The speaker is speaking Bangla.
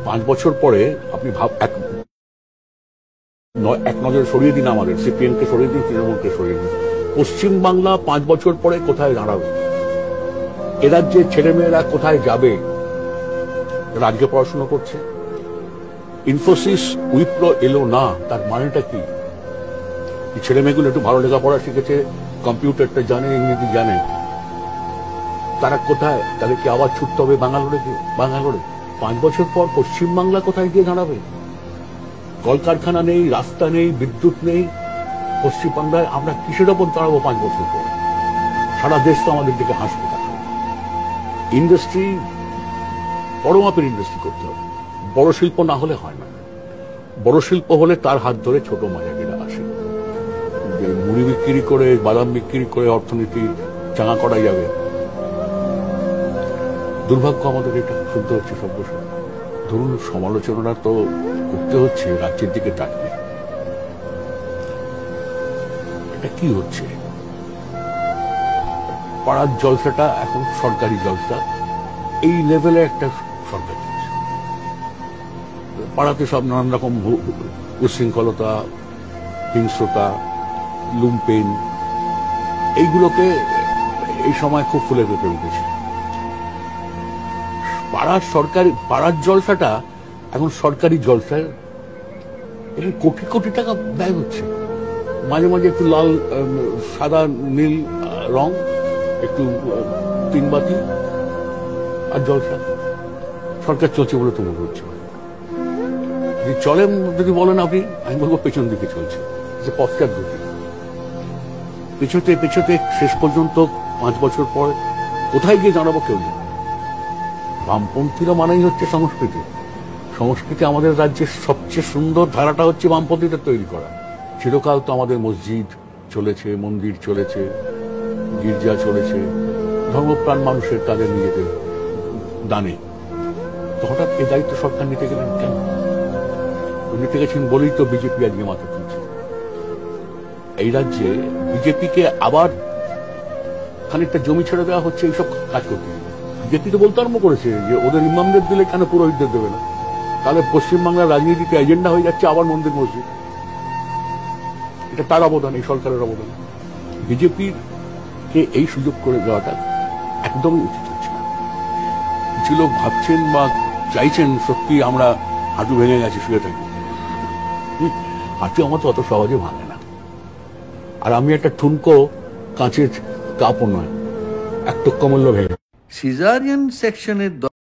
5 বছর পরে আপনি এক নজরে সরিয়ে দিন, আমাদের সিপিএমকে সরিয়ে দিন, তৃণমূলকে সরিয়ে দিন, পশ্চিমবাংলা 5 বছর পরে কোথায় দাঁড়াবে? এ রাজ্যের ছেলেমেয়েরা কোথায় যাবে? রাজ্যে পড়াশোনা করছে, ইনফোসিস উইপ্রো এলো না, তার মানেটা কি? ছেলে মেয়েগুলো একটু ভালো লেখাপড়া শিখেছে, কম্পিউটারটা জানে, ইংরেজি জানে, তারা কোথায়? তাদেরকে আবার ছুটতে হবে বাঙ্গালোরে। 5 বছর পর পশ্চিমবাংলা কোথায় গিয়ে দাঁড়াবে? কলকারখানা নেই, রাস্তা নেই, বিদ্যুৎ নেই, পশ্চিমবাংলায় আমরা কিসের ওপর দাঁড়াবো 5 বছর পর? সারা দেশ তো আমাদের দিকে হাসবে। ইন্ডাস্ট্রি, বড় মাপের ইন্ডাস্ট্রি করতে হবে, বড় শিল্প না হলে হয় না। বড় শিল্প হলে তার হাত ধরে ছোট মায়াবীরা আসে, যে মুড়ি বিক্রি করে, বাদাম বিক্রি করে অর্থনীতি চাঙা করা যাবে। দুর্ভাগ্য আমাদের এটা শুনতে হচ্ছে সব বছর। ধরুন, সমালোচনা তো করতে হচ্ছে রাজ্যের দিকে তাকিয়ে। এটা কি হচ্ছে? পাড়ার জলসাটা এখন সরকারি জলসা, এই লেভেলে একটা সরকার চলছে। পাড়াতে সব নানান রকম উচ্ছৃঙ্খলতা, হিংস্রতা, লুম্পেন, এইগুলোকে এই সময় খুব ফুলে ফেপে উঠেছে। পাড়ার জলসাটা এখন সরকারি জলসায় কোটি কোটি টাকা ব্যয় হচ্ছে। মাঝে মাঝে একটু লাল, সাদা, নীল রং, একটু তিনবাতি আর জলসা। সরকার চলছে বলে তো মনে হচ্ছে। চলে যদি বলেন আপনি, আমি বলবো পেছন দিকে চলছে, যে পশ্চাৎগতি। পেছতে পেছতে শেষ পর্যন্ত 5 বছর পর কোথায় গিয়ে জানাবো কেউ নেই। বামপন্থীরা মানেই হচ্ছে সংস্কৃতি। সংস্কৃতি আমাদের রাজ্যের সবচেয়ে সুন্দর ধারাটা হচ্ছে বামপন্থীদের তৈরি করা। চিরকাল তো আমাদের মসজিদ চলেছে, মন্দির চলেছে, গির্জা চলেছে, ধর্মপ্রাণ মানুষের তাদের নিজেদের দানে। তো হঠাৎ এই দায়িত্ব সরকার নিতে গেলেন কেন? নিতে গেছেন বলেই তো বিজেপি আজকে মাথা তুলছে। এই রাজ্যে বিজেপিকে আবার খানিকটা জমি ছেড়ে দেওয়া হচ্ছে এইসব কাজ করতে। বিজেপি তো বলতে আরম্ভ করেছে যে ওদের ইমামদের দিলে কেন পুরোহিতদের দেবে না? তাহলে পশ্চিমবাংলার রাজনীতিতে এজেন্ডা হয়ে যাচ্ছে আবার মন্দির মসজিদ। এটা তার অবদান, এই সরকারের অবদান। বিজেপির কে এই সুযোগ করে দেওয়াটা একদমই উচিত হচ্ছে না। কিছু লোক ভাবছেন বা চাইছেন সত্যি আমরা হাঁটু ভেঙে গেছে, শুয়ে থাকি। হাঁটু আমার তো অত সহজে ভাঙে না। আর আমি একটা ঠুনকো কাঁচের কাপও নয়, এক টুকরো মূল্য ভেঙে। সিজারিয়ান সেকশনের